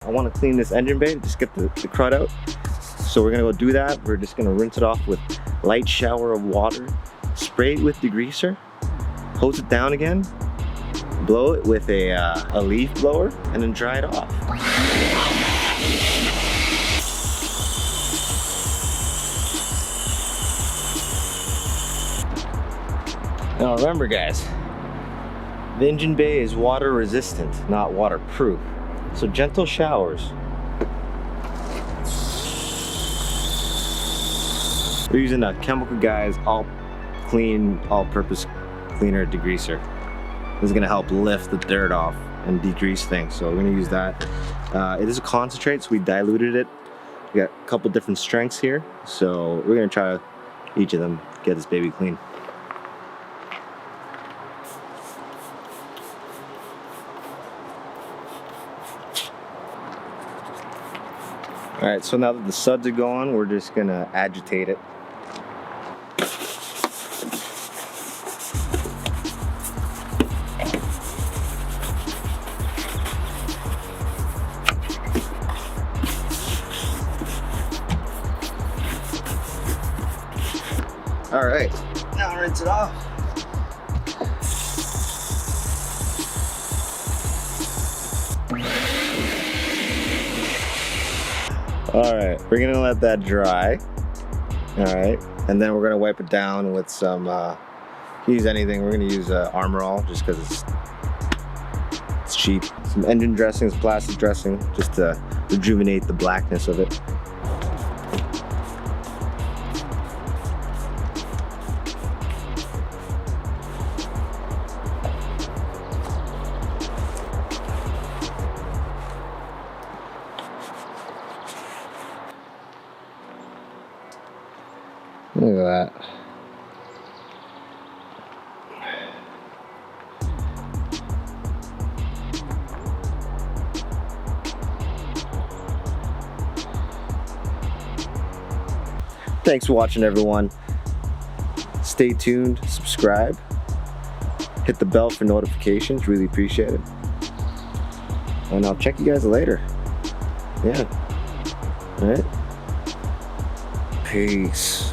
I want to clean this engine bay, just get the crud out. So we're gonna go do that. We're just gonna rinse it off with light shower of water, spray it with degreaser, hose it down again, blow it with a leaf blower, and then dry it off. Now remember guys, the engine bay is water resistant, not waterproof. So gentle showers. We're using a Chemical Guys all-purpose cleaner degreaser. This is gonna help lift the dirt off and degrease things. So we're gonna use that. It is a concentrate, so we diluted it. We got a couple different strengths here. So we're gonna try each of them, get this baby clean. All right, so now that the suds are going, we're just gonna agitate it. All right, now rinse it off. All right, we're gonna let that dry. All right, and then we're gonna wipe it down with some, use anything. We're gonna use Armor All just because it's cheap. Some engine dressings, plastic dressing, just to rejuvenate the blackness of it. Look at that. Thanks for watching, everyone. Stay tuned, subscribe, hit the bell for notifications, really appreciate it. And I'll check you guys later. Yeah. All right. Peace.